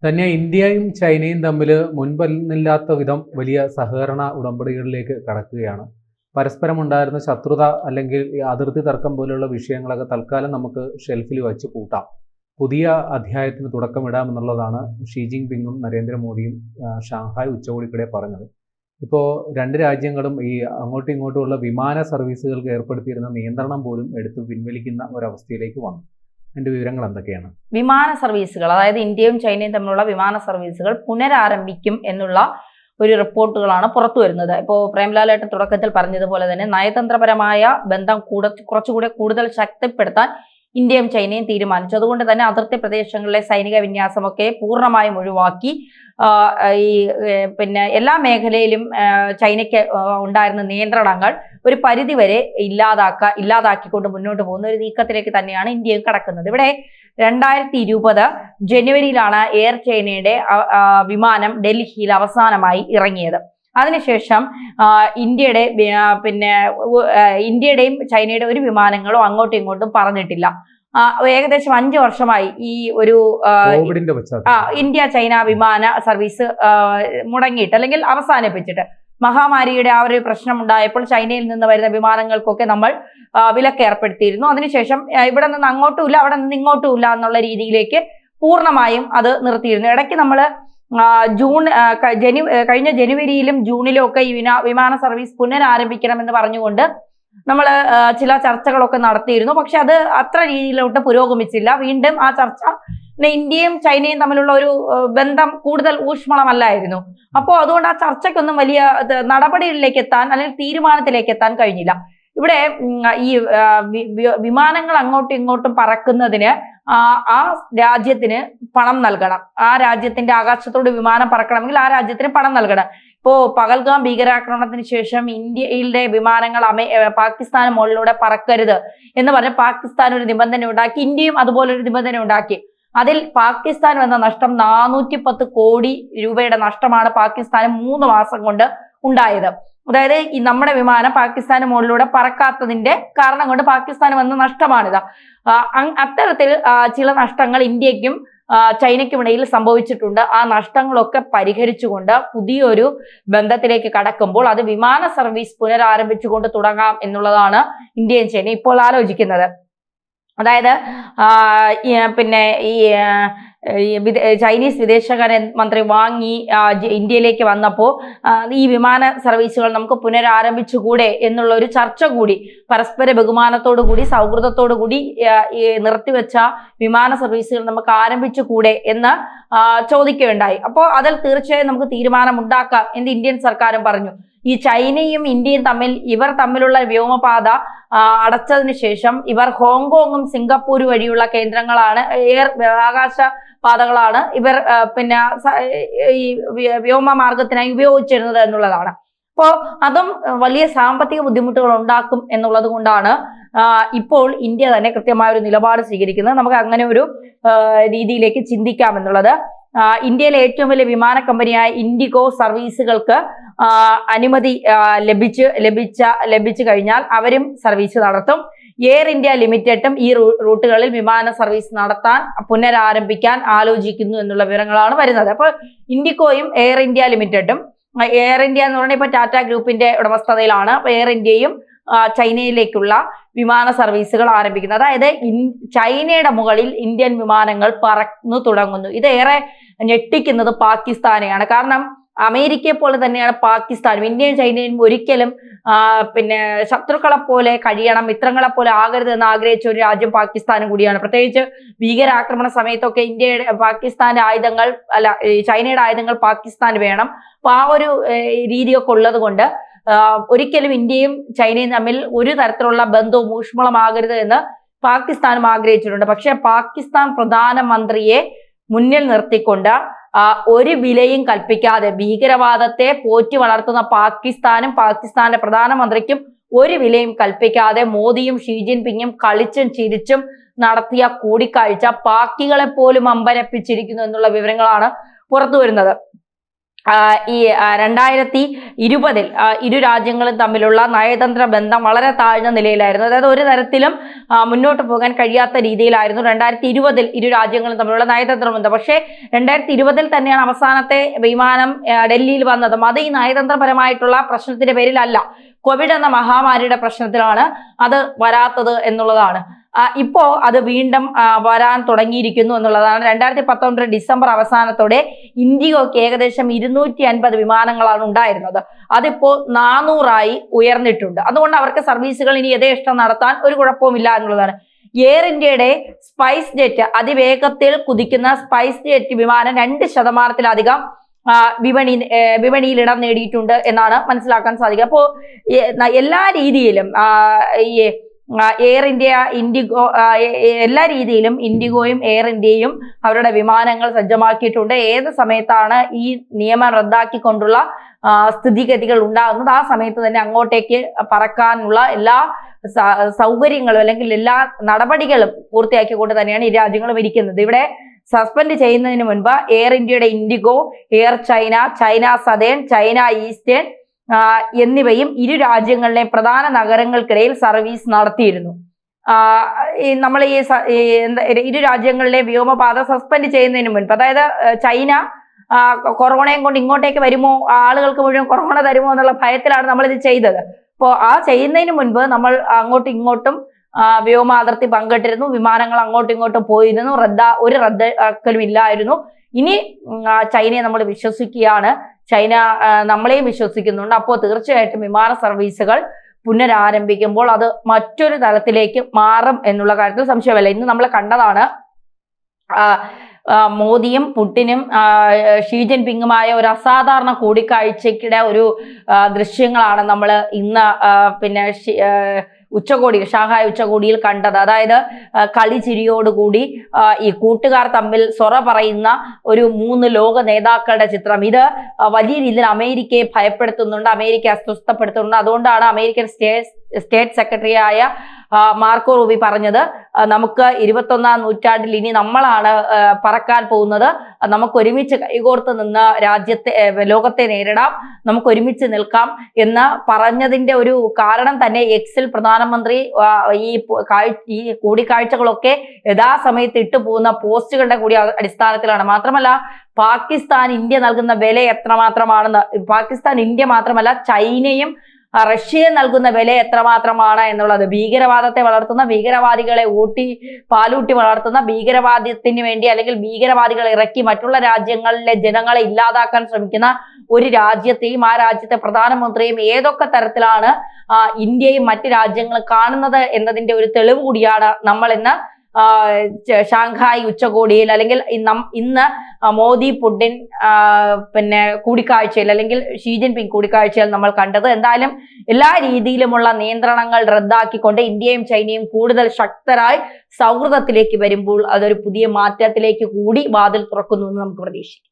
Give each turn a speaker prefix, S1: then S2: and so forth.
S1: തന്നെ ഇന്ത്യയും ചൈനയും തമ്മിൽ മുൻപെന്നില്ലാത്ത വിധം വലിയ സഹകരണ ഉടമ്പടികളിലേക്ക് കടക്കുകയാണ്. പരസ്പരം ഉണ്ടായിരുന്ന ശത്രുത അല്ലെങ്കിൽ ഈ അതിർത്തി തർക്കം പോലെയുള്ള വിഷയങ്ങളൊക്കെ തൽക്കാലം നമുക്ക് ഷെൽഫിൽ വച്ച് പൂട്ടാം. പുതിയ അധ്യായത്തിന് തുടക്കമിടാമെന്നുള്ളതാണ് ഷീ ജിൻപിങ്ങും നരേന്ദ്രമോദിയും ഷാങ്ഹായ് ഉച്ചകോടിക്കിടെ പറഞ്ഞത്. ഇപ്പോൾ രണ്ട് രാജ്യങ്ങളും ഈ അങ്ങോട്ടും ഇങ്ങോട്ടുമുള്ള വിമാന സർവീസുകൾക്ക് ഏർപ്പെടുത്തിയിരുന്ന നിയന്ത്രണം പോലും എടുത്ത് പിൻവലിക്കുന്ന ഒരവസ്ഥയിലേക്ക് വന്നു. അതിൻ്റെ വിവരങ്ങൾ എന്തൊക്കെയാണ്?
S2: വിമാന സർവീസുകൾ, അതായത് ഇന്ത്യയും ചൈനയും തമ്മിലുള്ള വിമാന സർവീസുകൾ പുനരാരംഭിക്കും എന്നുള്ള ഒരു റിപ്പോർട്ടുകളാണ് പുറത്തു വരുന്നത്. ഇപ്പോൾ പ്രേംലാലേട്ടൻ തുടക്കത്തിൽ പറഞ്ഞതുപോലെ തന്നെ നയതന്ത്രപരമായ ബന്ധം കുറച്ചുകൂടെ കൂടുതൽ ശക്തിപ്പെടുത്താൻ ഇന്ത്യയും ചൈനയും തീരുമാനിച്ചു. അതുകൊണ്ട് തന്നെ അതിർത്തി പ്രദേശങ്ങളിലെ സൈനിക വിന്യാസമൊക്കെ പൂർണ്ണമായും ഒഴിവാക്കി എല്ലാ മേഖലയിലും ചൈനയ്ക്ക് ഉണ്ടായിരുന്ന നിയന്ത്രണങ്ങൾ ഒരു പരിധിവരെ ഇല്ലാതാക്കിക്കൊണ്ട് മുന്നോട്ട് പോകുന്ന ഒരു നീക്കത്തിലേക്ക് തന്നെയാണ് ഇന്ത്യയും കടക്കുന്നത്. ഇവിടെ 2020 ജനുവരിയിലാണ് എയർ ചൈനയുടെ വിമാനം ഡൽഹിയിൽ അവസാനമായി ഇറങ്ങിയത്. അതിനുശേഷം ഇന്ത്യയുടെയും ചൈനയുടെ ഒരു വിമാനങ്ങളും അങ്ങോട്ടും ഇങ്ങോട്ടും പറഞ്ഞിട്ടില്ല. ഏകദേശം 5 വർഷമായി ഈ ഒരു ഇന്ത്യ ചൈന വിമാന സർവീസ് മുടങ്ങിയിട്ട് അല്ലെങ്കിൽ അവസാനിപ്പിച്ചിട്ട്. മഹാമാരിയുടെ ആ ഒരു പ്രശ്നം ഉണ്ടായപ്പോൾ ചൈനയിൽ നിന്ന് വരുന്ന വിമാനങ്ങൾക്കൊക്കെ നമ്മൾ വിലക്ക് ഏർപ്പെടുത്തിയിരുന്നു. അതിനുശേഷം ഇവിടെ നിന്ന് അങ്ങോട്ടും ഇല്ല, അവിടെ നിന്ന് ഇങ്ങോട്ടും ഇല്ല എന്നുള്ള രീതിയിലേക്ക് പൂർണ്ണമായും അത് നിർത്തിയിരുന്നു. ഇടയ്ക്ക് നമ്മൾ കഴിഞ്ഞ ജനുവരിയിലും ജൂണിലും ഒക്കെ ഈ വിമാന സർവീസ് പുനരാരംഭിക്കണമെന്ന് പറഞ്ഞുകൊണ്ട് നമ്മൾ ചില ചർച്ചകളൊക്കെ നടത്തിയിരുന്നു. പക്ഷെ അത് അത്ര രീതിയിലോട്ട് പുരോഗമിച്ചില്ല. വീണ്ടും ആ ചർച്ച ഇന്ത്യയും ചൈനയും തമ്മിലുള്ള ഒരു ബന്ധം കൂടുതൽ ഊഷ്മളമല്ലായിരുന്നു. അപ്പോൾ അതുകൊണ്ട് ആ ചർച്ചയ്ക്കൊന്നും വലിയ നടപടികളിലേക്ക് എത്താൻ അല്ലെങ്കിൽ തീരുമാനത്തിലേക്ക് എത്താൻ കഴിഞ്ഞില്ല. ഇവിടെ ഈ വിമാനങ്ങൾ അങ്ങോട്ടും ഇങ്ങോട്ടും പറക്കുന്നതിന് ആ രാജ്യത്തിന് പണം നൽകണം. ആ രാജ്യത്തിന്റെ ആകാശത്തോട് വിമാനം പറക്കണമെങ്കിൽ ആ രാജ്യത്തിന് പണം നൽകണം. ഇപ്പോ പഹൽഗാം ഭീകരാക്രമണത്തിന് ശേഷം ഇന്ത്യയിലെ വിമാനങ്ങൾ പാകിസ്ഥാന് മുകളിലൂടെ പറക്കരുത് എന്ന് പറഞ്ഞ് പാകിസ്ഥാൻ ഒരു നിബന്ധന ഉണ്ടാക്കി. ഇന്ത്യയും അതുപോലൊരു നിബന്ധന ഉണ്ടാക്കി. അതിൽ പാകിസ്ഥാൻ വന്ന നഷ്ടം 410 കോടി രൂപയുടെ നഷ്ടമാണ് പാകിസ്ഥാന് 3 മാസം കൊണ്ട് ഉണ്ടായത്. അതായത് ഈ നമ്മുടെ വിമാനം പാകിസ്ഥാന് മുകളിലൂടെ പറക്കാത്തതിന്റെ കാരണം കൊണ്ട് പാകിസ്ഥാന് വന്ന നഷ്ടമാണിത്. അത്തരത്തിൽ ചില നഷ്ടങ്ങൾ ഇന്ത്യക്കും ചൈനയ്ക്കുമിടയിൽ സംഭവിച്ചിട്ടുണ്ട്. ആ നഷ്ടങ്ങളൊക്കെ പരിഹരിച്ചുകൊണ്ട് പുതിയൊരു ബന്ധത്തിലേക്ക് കടക്കുമ്പോൾ അത് വിമാന സർവീസ് പുനരാരംഭിച്ചുകൊണ്ട് തുടങ്ങാം എന്നുള്ളതാണ് ഇന്ത്യയും ചൈന ഇപ്പോൾ ആലോചിക്കുന്നത്. അതായത് ചൈനീസ് വിദേശകാര്യ മന്ത്രി വാങ് യി ഇന്ത്യയിലേക്ക് വന്നപ്പോൾ ഈ വിമാന സർവീസുകൾ നമുക്ക് പുനരാരംഭിച്ചുകൂടെ എന്നുള്ള ഒരു ചർച്ച കൂടി, പരസ്പര ബഹുമാനത്തോടു കൂടി സൗഹൃദത്തോടു കൂടി നിർത്തിവെച്ച വിമാന സർവീസുകൾ നമുക്ക് ആരംഭിച്ചുകൂടെ എന്ന് ചോദിക്കുകയുണ്ടായി. അപ്പോൾ അതിൽ തീർച്ചയായും നമുക്ക് തീരുമാനം ഉണ്ടാക്കാം എന്ന് ഇന്ത്യൻ സർക്കാരും പറഞ്ഞു. ഈ ചൈനയും ഇന്ത്യയും ഇവർ തമ്മിലുള്ള വ്യോമപാത അടച്ചതിന് ശേഷം ഇവർ ഹോങ്കോങ്ങും സിംഗപ്പൂർ വഴിയുള്ള കേന്ദ്രങ്ങളാണ്, ആകാശ പാതകളാണ് ഇവർ ഈ വ്യോമമാർഗത്തിനായി ഉപയോഗിച്ചിരുന്നത് എന്നുള്ളതാണ്. അപ്പോൾ അതും വലിയ സാമ്പത്തിക ബുദ്ധിമുട്ടുകൾ ഉണ്ടാക്കും എന്നുള്ളത് കൊണ്ടാണ് ഇപ്പോൾ ഇന്ത്യ തന്നെ കൃത്യമായ ഒരു നിലപാട് സ്വീകരിക്കുന്നത്. നമുക്ക് അങ്ങനെ ഒരു രീതിയിലേക്ക് ചിന്തിക്കാമെന്നുള്ളത്. ഇന്ത്യയിലെ ഏറ്റവും വലിയ വിമാന കമ്പനിയായ ഇൻഡിഗോ സർവീസുകൾക്ക് അനുമതി ലഭിച്ചു കഴിഞ്ഞാൽ അവരും സർവീസ് നടത്തും. എയർ ഇന്ത്യ ലിമിറ്റഡും ഈ റൂട്ടുകളിൽ വിമാന സർവീസ് നടത്താൻ പുനരാരംഭിക്കാൻ ആലോചിക്കുന്നു എന്നുള്ള വിവരങ്ങളാണ് വരുന്നത്. അപ്പോൾ ഇൻഡിഗോയും എയർ ഇന്ത്യ ലിമിറ്റഡും, എയർ ഇന്ത്യ എന്ന് പറഞ്ഞാൽ ഇപ്പൊ ടാറ്റ ഗ്രൂപ്പിന്റെ ഉടമസ്ഥതയിലാണ്. അപ്പൊ എയർ ഇന്ത്യയും ചൈനയിലേക്കുള്ള വിമാന സർവീസുകൾ ആരംഭിക്കുന്നത്. അതായത് ചൈനയുടെ മുകളിൽ ഇന്ത്യൻ വിമാനങ്ങൾ പറന്നു തുടങ്ങുന്നു. ഇത് ഏറെ ഞെട്ടിക്കുന്നത് പാകിസ്ഥാനെയാണ്. കാരണം അമേരിക്കയെ പോലെ തന്നെയാണ് പാകിസ്ഥാനും. ഇന്ത്യയും ചൈനയും ഒരിക്കലും ശത്രുക്കളെ പോലെ കഴിയണം, മിത്രങ്ങളെ പോലെ ആകരുത് എന്ന് ആഗ്രഹിച്ച ഒരു രാജ്യം പാകിസ്ഥാനും കൂടിയാണ്. പ്രത്യേകിച്ച് ഭീകരാക്രമണ സമയത്തൊക്കെ ചൈനയുടെ ആയുധങ്ങൾ പാകിസ്ഥാൻ വേണം. അപ്പൊ ആ ഒരു രീതിയൊക്കെ ഉള്ളത് കൊണ്ട് ഒരിക്കലും ഇന്ത്യയും ചൈനയും തമ്മിൽ ഒരു തരത്തിലുള്ള ബന്ധവും ഊഷ്മളമാകരുത് എന്ന് പാകിസ്ഥാനും ആഗ്രഹിച്ചിട്ടുണ്ട്. പക്ഷെ പാകിസ്ഥാൻ പ്രധാനമന്ത്രിയെ മുന്നിൽ നിർത്തിക്കൊണ്ട് ഒരു വിലയും കൽപ്പിക്കാതെ ഭീകരവാദത്തെ പോറ്റി വളർത്തുന്ന പാകിസ്ഥാനും പാകിസ്ഥാന്റെ പ്രധാനമന്ത്രിക്കും ഒരു വിലയും കൽപ്പിക്കാതെ മോദിയും ഷീ ജിൻപിങ്ങും കളിച്ചും ചിരിച്ചും നടത്തിയ കൂടിക്കാഴ്ച പാക്കികളെ പോലും അമ്പരപ്പിച്ചിരിക്കുന്നു എന്നുള്ള വിവരങ്ങളാണ് പുറത്തു വരുന്നത്. ഈ 2020 ഇരു രാജ്യങ്ങളും തമ്മിലുള്ള നയതന്ത്ര ബന്ധം വളരെ താഴ്ന്ന നിലയിലായിരുന്നു. അതായത് ഒരു തരത്തിലും മുന്നോട്ട് പോകാൻ കഴിയാത്ത രീതിയിലായിരുന്നു 2020 ഇരു രാജ്യങ്ങളും തമ്മിലുള്ള നയതന്ത്ര ബന്ധം. പക്ഷേ 2020 തന്നെയാണ് അവസാനത്തെ വിമാനം ഡൽഹിയിൽ വന്നതും. അത് ഈ നയതന്ത്രപരമായിട്ടുള്ള പ്രശ്നത്തിന്റെ പേരിലല്ല, കോവിഡ് എന്ന മഹാമാരിയുടെ പ്രശ്നത്തിലാണ് അത് വരാത്തത് എന്നുള്ളതാണ്. ഇപ്പോ അത് വീണ്ടും വരാൻ തുടങ്ങിയിരിക്കുന്നു എന്നുള്ളതാണ്. 2019 ഡിസംബർ അവസാനത്തോടെ ഇൻഡിഗോയ്ക്ക് ഏകദേശം 250 വിമാനങ്ങളാണ് ഉണ്ടായിരുന്നത്. അതിപ്പോ 400 ഉയർന്നിട്ടുണ്ട്. അതുകൊണ്ട് അവർക്ക് സർവീസുകൾ ഇനി യഥേഷ്ടം നടത്താൻ ഒരു കുഴപ്പവുമില്ല എന്നുള്ളതാണ്. എയർ ഇന്ത്യയുടെ സ്പൈസ് ജെറ്റ്, അതിവേഗത്തിൽ കുതിക്കുന്ന സ്പൈസ് ജെറ്റ് വിമാനം 2% വിപണിയിൽ ഇടം നേടിയിട്ടുണ്ട് എന്നാണ് മനസ്സിലാക്കാൻ സാധിക്കുക. അപ്പോൾ എല്ലാ രീതിയിലും ഈ എയർ ഇന്ത്യ, ഇൻഡിഗോ, എല്ലാ രീതിയിലും ഇൻഡിഗോയും എയർ ഇന്ത്യയും അവരുടെ വിമാനങ്ങൾ സജ്ജമാക്കിയിട്ടുണ്ട്. ഏത് സമയത്താണ് ഈ നിയമം റദ്ദാക്കിക്കൊണ്ടുള്ള സ്ഥിതിഗതികൾ ഉണ്ടാകുന്നത് ആ സമയത്ത് തന്നെ അങ്ങോട്ടേക്ക് പറക്കാനുള്ള എല്ലാ സൗകര്യങ്ങളും അല്ലെങ്കിൽ എല്ലാ നടപടികളും പൂർത്തിയാക്കിക്കൊണ്ട് തന്നെയാണ് ഈ രാജ്യങ്ങളും ഇരിക്കുന്നത്. ഇവിടെ സസ്പെൻഡ് ചെയ്യുന്നതിന് മുൻപ് എയർ ഇന്ത്യയുടെ IndiGo, air China, China southern, China eastern എന്നിവയും ഇരു രാജ്യങ്ങളിലെ പ്രധാന നഗരങ്ങൾക്കിടയിൽ സർവീസ് നടത്തിയിരുന്നു. നമ്മൾ ഈ ഇരു രാജ്യങ്ങളിലെ വ്യോമപാത സസ്പെൻഡ് ചെയ്യുന്നതിന് മുൻപ്, അതായത് ചൈന കൊറോണയും കൊണ്ട് ഇങ്ങോട്ടേക്ക് വരുമോ, ആളുകൾക്ക് മുഴുവൻ കൊറോണ തരുമോ എന്നുള്ള ഭയത്തിലാണ് നമ്മൾ ഇത് ചെയ്തത്. അപ്പോൾ ചെയ്യുന്നതിന് മുൻപ് നമ്മൾ അങ്ങോട്ടും ഇങ്ങോട്ടും വ്യോമ അതിർത്തി പങ്കിട്ടിരുന്നു, വിമാനങ്ങൾ അങ്ങോട്ടും ഇങ്ങോട്ടും പോയിരുന്നു, ഒരു റദ്ദാക്കലും ഇല്ലായിരുന്നു. ഇനി ചൈനയെ നമ്മൾ വിശ്വസിക്കുകയാണ്, ചൈന നമ്മളെയും വിശ്വസിക്കുന്നുണ്ട്. അപ്പോൾ തീർച്ചയായിട്ടും വിമാന സർവീസുകൾ പുനരാരംഭിക്കുമ്പോൾ അത് മറ്റൊരു തലത്തിലേക്ക് മാറും എന്നുള്ള കാര്യത്തിൽ സംശയമല്ല. ഇന്ന് നമ്മൾ കണ്ടതാണ് മോദിയും പുടിനും ഷീ ജിൻപിങ്ങുമായ ഒരു അസാധാരണ കൂടിക്കാഴ്ചയ്ക്കിടെ ഒരു ദൃശ്യങ്ങളാണ് നമ്മൾ ഇന്ന് പിന്നെ ഉച്ചകോടിയിൽ, ഷാങ്ഹായ് ഉച്ചകോടിയിൽ കണ്ടത്. അതായത് കളിചിരിയോടുകൂടി ഈ കൂട്ടുകാർ തമ്മിൽ സൊറ പറയുന്ന ഒരു 3 ലോക നേതാക്കളുടെ ചിത്രം. ഇത് വലിയ രീതിയിൽ അമേരിക്കയെ ഭയപ്പെടുത്തുന്നുണ്ട്, അമേരിക്കയെ അസ്വസ്ഥപ്പെടുത്തുന്നുണ്ട്. അതുകൊണ്ടാണ് അമേരിക്കൻ സ്റ്റേറ്റ് സെക്രട്ടറിയായ മാർക്കോ റൂബി പറഞ്ഞത്, നമുക്ക് 21ാം നൂറ്റാണ്ടിൽ ഇനി നമ്മളാണ് പറക്കാൻ പോകുന്നത്, നമുക്ക് ഒരുമിച്ച് കൈകോർത്ത് നിന്ന് ലോകത്തെ നേരിടാം, നമുക്ക് ഒരുമിച്ച് നിൽക്കാം എന്ന് പറഞ്ഞതിന്റെ ഒരു കാരണം തന്നെ എക്സിൽ പ്രധാനമന്ത്രി ഈ കൂടിക്കാഴ്ചകളൊക്കെ യഥാസമയത്ത് ഇട്ടുപോകുന്ന പോസ്റ്റുകളുടെ കൂടി അടിസ്ഥാനത്തിലാണ്. മാത്രമല്ല പാകിസ്ഥാൻ ഇന്ത്യ നൽകുന്ന വില എത്രമാത്രമാണെന്ന്, പാകിസ്ഥാൻ ഇന്ത്യ മാത്രമല്ല ചൈനയും റഷ്യ നൽകുന്ന വില എത്രമാത്രമാണ് എന്നുള്ളത്, ഭീകരവാദത്തെ വളർത്തുന്ന, ഭീകരവാദികളെ പാലൂട്ടി വളർത്തുന്ന, ഭീകരവാദത്തിന് വേണ്ടി അല്ലെങ്കിൽ ഭീകരവാദികളെ ഇറക്കി മറ്റുള്ള രാജ്യങ്ങളിലെ ജനങ്ങളെ ഇല്ലാതാക്കാൻ ശ്രമിക്കുന്ന ഒരു രാജ്യത്തെയും ആ രാജ്യത്തെ പ്രധാനമന്ത്രിയും ഏതൊക്കെ തരത്തിലാണ് ഇന്ത്യയും മറ്റ് രാജ്യങ്ങളും കാണുന്നത് എന്നതിന്റെ ഒരു തെളിവ് കൂടിയാണ് നമ്മൾ ഇന്ന് ഷാങ്ഹായ് ഉച്ചകോടിയിൽ അല്ലെങ്കിൽ ഇന്ന് മോദി പുടിൻ പിന്നെ കൂടിക്കാഴ്ചയിൽ അല്ലെങ്കിൽ ഷീ ജിൻപിങ് കൂടിക്കാഴ്ചയിൽ നമ്മൾ കണ്ടത്. എന്തായാലും എല്ലാ രീതിയിലുമുള്ള നിയന്ത്രണങ്ങൾ റദ്ദാക്കിക്കൊണ്ട് ഇന്ത്യയും ചൈനയും കൂടുതൽ ശക്തരായി സൗഹൃദത്തിലേക്ക് വരുമ്പോൾ അതൊരു പുതിയ മാറ്റത്തിലേക്ക് കൂടി വാതിൽ തുറക്കുന്നു എന്ന് നമുക്ക് പ്രതീക്ഷിക്കാം.